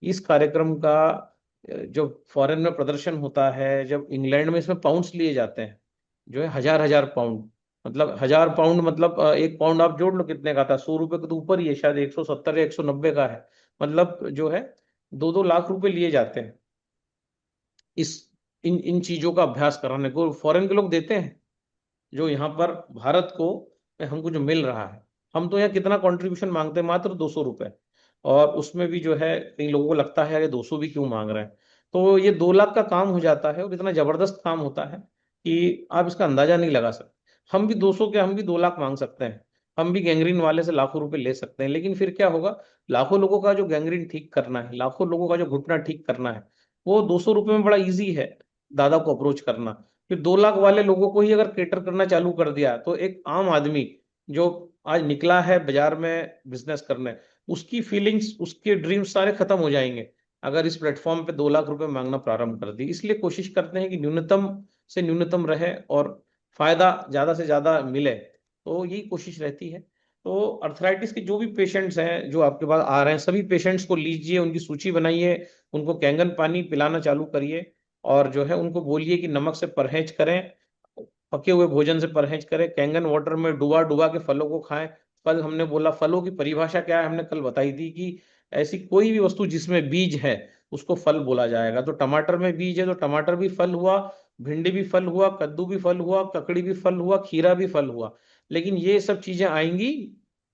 इस कार्यक्रम का जो फॉरेन में प्रदर्शन होता है, जब इंग्लैंड में इसमें पाउंड्स लिए जाते हैं, जो है 1,000 1,000 पाउंड, मतलब 1,000 पाउंड, मतलब 1 पाउंड आप जोड़ लो कितने का था, 100 रुपए के तो ऊपर ही है, शायद 170 या 190 का है। मतलब जो है 2-2 लाख रुपए लिए जाते हैं इस इन इन चीजों का अभ्यास कराने को, फॉरेन के लोग देते हैं। जो यहाँ पर भारत को हमको जो मिल रहा है, हम तो यहाँ कितना कंट्रीब्यूशन मांगते हैं, मात्र 200 रुपए, और उसमें भी जो है कई लोगों को लगता है अरे 200 भी क्यों मांग रहे हैं। तो ये 2 लाख का काम हो जाता है, और इतना जबरदस्त काम होता है कि आप इसका अंदाजा नहीं लगा सकते। हम भी 200 के, हम भी 2 लाख मांग सकते हैं, हम भी गैंग्रीन वाले से लाखों रुपए ले सकते हैं, लेकिन फिर क्या होगा, लाखों लोगों का जो गैंग्रीन ठीक करना है, लाखों लोगों का जो घुटना ठीक करना है, वो 200 रुपये में बड़ा इजी है दादा को अप्रोच करना। फिर 2 लाख वाले लोगों को ही अगर केटर करना चालू कर दिया, तो एक आम आदमी जो आज निकला है बाजार में बिजनेस करने, उसकी फीलिंग्स, उसके ड्रीम्स सारे खत्म हो जाएंगे अगर इस प्लेटफॉर्म पे 2 लाख रुपए मांगना प्रारंभ कर दी। इसलिए कोशिश करते हैं कि न्यूनतम से न्यूनतम रहे और फायदा ज्यादा से ज्यादा मिले, तो यही कोशिश रहती है। तो अर्थराइटिस के जो भी पेशेंट्स हैं जो आपके पास आ रहे हैं, सभी पेशेंट्स को लीजिए, उनकी सूची बनाइए, उनको कैंगन पानी पिलाना चालू करिए, और जो है उनको बोलिए कि नमक से परहेज करें, पके हुए भोजन से परहेज करें, कैंगन वाटर में डुबा डुबा के फलों को खाएं। फल, हमने बोला फलों की परिभाषा क्या है, हमने कल बताई थी कि ऐसी कोई भी वस्तु जिसमें बीज है उसको फल बोला जाएगा। तो टमाटर में बीज है तो टमाटर भी फल हुआ, भिंडी भी फल हुआ, कद्दू भी फल हुआ, ककड़ी भी फल हुआ, खीरा भी फल हुआ। लेकिन ये सब चीजें आएंगी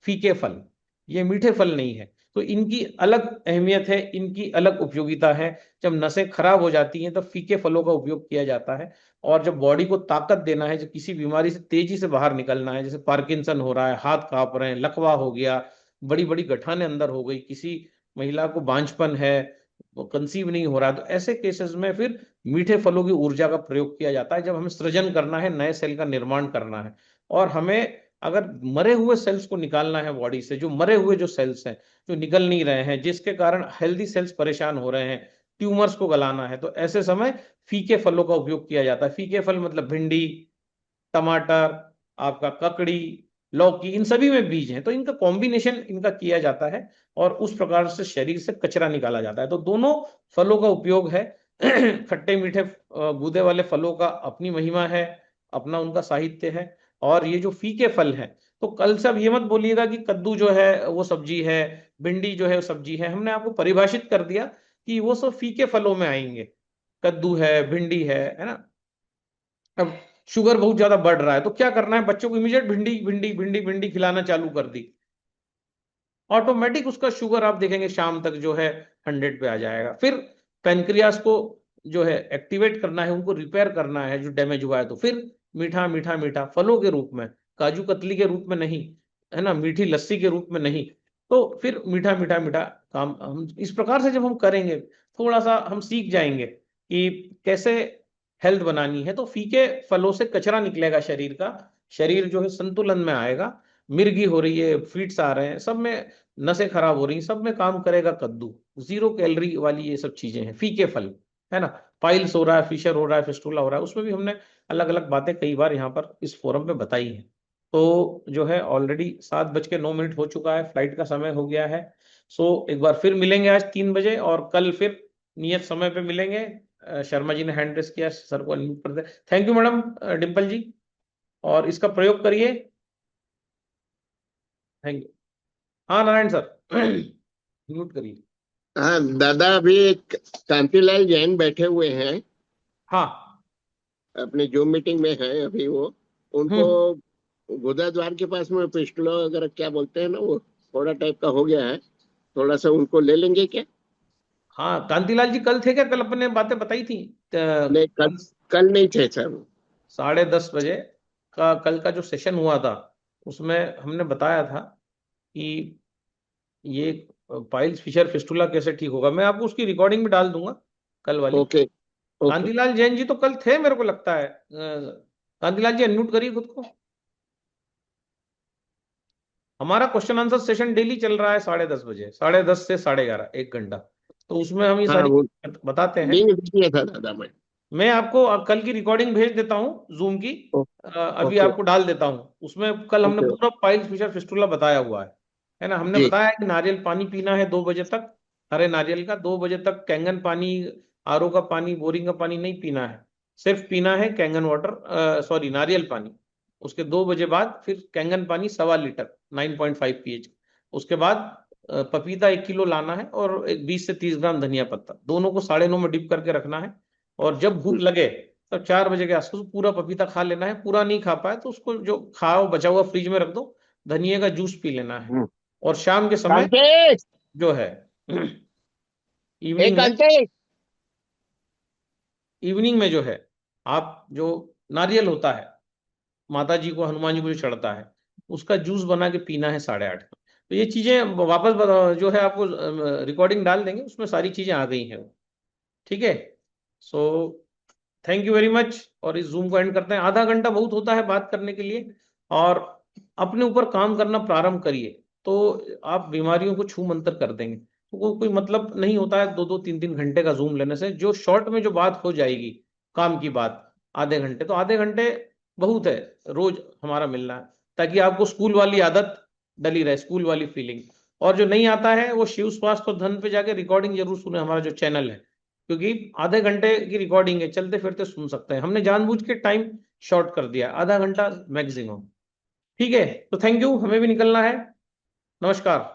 फीके फल, ये मीठे फल नहीं है। तो इनकी अलग अहमियत है, इनकी अलग उपयोगिता है। जब नसें खराब हो जाती हैं तब फीके फलों का उपयोग किया जाता है। और जब बॉडी को ताकत देना है, जब किसी बीमारी से तेजी से बाहर निकलना है, जैसे पार्किंसन हो रहा है, हाथ कांप रहे हैं, लकवा हो गया, बड़ी बड़ी गठाने अंदर हो गई, किसी महिला को बांझपन है, वो कंसीव नहीं हो रहा, तो ऐसे केसेस में फिर मीठे फलों की ऊर्जा का प्रयोग किया जाता है, जब हमें सृजन करना है, नए सेल का निर्माण करना है। और हमें अगर मरे हुए सेल्स को निकालना है बॉडी से, जो मरे हुए जो सेल्स हैं जो निकल नहीं रहे हैं, जिसके कारण हेल्दी सेल्स परेशान हो रहे हैं, ट्यूमर्स को गलाना है, तो ऐसे समय फीके फलों का उपयोग किया जाता है। फीके फल मतलब भिंडी, टमाटर, आपका ककड़ी, लौकी, इन सभी में बीज हैं, तो इनका कॉम्बिनेशन इनका किया जाता है, और उस प्रकार से शरीर से कचरा निकाला जाता है। तो दोनों फलों का उपयोग है। खट्टे मीठे गूदे वाले फलों का अपनी महिमा है, अपना उनका साहित्य है। और ये जो फीके फल है, तो कल से अब ये मत बोलिएगा कि कद्दू जो है वो सब्जी है, भिंडी जो है वो सब्जी है। हमने आपको परिभाषित कर दिया कि वो सब फीके फलों में आएंगे। कद्दू है, भिंडी है ना। अब शुगर बहुत ज्यादा बढ़ रहा है तो क्या करना है, बच्चों को इमीडिएट भिंडी भिंडी भिंडी भिंडी खिलाना चालू कर दी, ऑटोमेटिक उसका शुगर आप देखेंगे शाम तक जो है 100 पे आ जाएगा। फिर पैनक्रियास को जो है एक्टिवेट करना है, उनको रिपेयर करना है जो डैमेज हुआ है, तो फिर मीठा मीठा मीठा फलों के रूप में, काजू कतली के रूप में नहीं, है ना, मीठी लस्सी के रूप में नहीं, तो फिर मीठा मीठा मीठा काम हम इस प्रकार से जब हम करेंगे, थोड़ा सा हम सीख जाएंगे कि कैसे हेल्थ बनानी है। तो फीके फलों से कचरा निकलेगा शरीर का, शरीर जो है संतुलन में आएगा। मिर्गी हो रही है, फीट्स आ रहे हैं, सब में नसें खराब हो रही हैं, सब में काम करेगा कद्दू। 0 कैलोरी वाली ये सब चीजें हैं फीके फल, है ना। पाइल्स हो रहा है, फिशर हो रहा है, फिस्टुला हो रहा है, उसमें भी हमने अलग अलग बातें कई बार यहाँ पर इस फोरम पे बताई हैं। तो जो है ऑलरेडी 7:09 हो चुका है, फ्लाइट का समय हो गया है। सो एक बार फिर मिलेंगे आज 3 बजे, और कल फिर नियत समय पे मिलेंगे। शर्मा जी ने हैंड रेस किया, सर को अनम्यूट कर दे। थैंक यू मैडम डिम्पल जी, और इसका प्रयोग करिए। Thank you. हाँ नारायण सर म्यूट करिए। हाँ दादा, अभी एक कांतिलाल जैन बैठे हुए हैं, हाँ। अपने जो मीटिंग में है अभी, वो उनको हम्म। गुदा द्वार के पास में पिस्टलो वगैरह क्या बोलते हैं ना, वो थोड़ा टाइप का हो गया है, थोड़ा सा उनको ले लेंगे क्या? हाँ कांतिलाल जी कल थे क्या? कल अपने बातें बताई थी। नहीं, कल कल कल नहीं थे सर। 10:30 बजे का कल का जो सेशन हुआ था, उसमें हमने बताया था कि ये पाइल्स फिशर फिस्टुला कैसे ठीक होगा। मैं आपको उसकी रिकॉर्डिंग भी डाल दूंगा कल वाली। Okay okay. कांतिलाल जैन जी तो कल थे मेरे को लगता है। कांतिलाल जी अनम्यूट करिए खुद को। हमारा क्वेश्चन आंसर सेशन डेली चल रहा है 10:30 बजे, 10:30 से 11:30, 1 घंटा। तो उसमें हम ये हाँ, सारी वो बताते हैं। लिंक दिया था दादा मैं। मैं आपको कल की रिकॉर्डिंग भेज देता हूँ जूम की। ओ- अभी ओके आपको डाल देता हूँ। उसमें कल हमने ओके। पूरा पाइल्स फिशर फिस्टुला बताया हुआ है ना। हमने जी। बताया कि नारियल पानी पीना है 2 बजे तक, हरे नारियल का। 2 बजे तक कैंगन पानी, आरओ का पानी, बोरिंग का पानी नहीं पीना है, सिर्फ पीना है कैंगन वाटर, सॉरी नारियल पानी। उसके 2 बजे बाद फिर कैंगन पानी 1.25 लीटर, 9.5 pH। उसके बाद पपीता 1 किलो लाना है, और 20 से 30 ग्राम धनिया पत्ता, दोनों को 9:30 में डिप करके रखना है। और जब भूख लगे तब 4 बजे के आसपास पूरा पपीता खा लेना है। पूरा नहीं खा पाए तो उसको जो खाओ बचा हुआ फ्रिज में रख दो, धनिए का जूस पी लेना है। हम्म। और शाम के समय कांतेश, जो है ए इवनिंग में, कांतेश। इवनिंग में जो है आप जो नारियल होता है, माता जी को हनुमान जी को जो चढ़ता है, उसका जूस बना के पीना है 8:30। तो ये चीजें वापस जो है आपको रिकॉर्डिंग डाल देंगे, उसमें सारी चीजें आ गई हैं। ठीक है। So thank you very much. और इस जूम को एंड करते हैं। आधा घंटा बहुत होता है बात करने के लिए, और अपने ऊपर काम करना प्रारंभ करिए, तो आप बीमारियों को छू मंतर कर देंगे। तो कोई मतलब नहीं होता है 2-2, 3-3 घंटे का जूम लेने से। जो शॉर्ट में जो बात हो जाएगी, काम की बात, आधे घंटे, तो आधे घंटे बहुत है रोज हमारा मिलना है, ताकि आपको स्कूल वाली आदत डली रहे, स्कूल वाली फीलिंग। और जो नहीं आता है वो शिव स्वास्थ्य और धन पे जाके रिकॉर्डिंग जरूर सुने, हमारा जो चैनल है, क्योंकि आधे घंटे की रिकॉर्डिंग है, चलते फिरते सुन सकते हैं। हमने जानबूझ के टाइम शॉर्ट कर दिया, आधा घंटा मैक्सिमम। ठीक है। तो थैंक यू, हमें भी निकलना है। नमस्कार।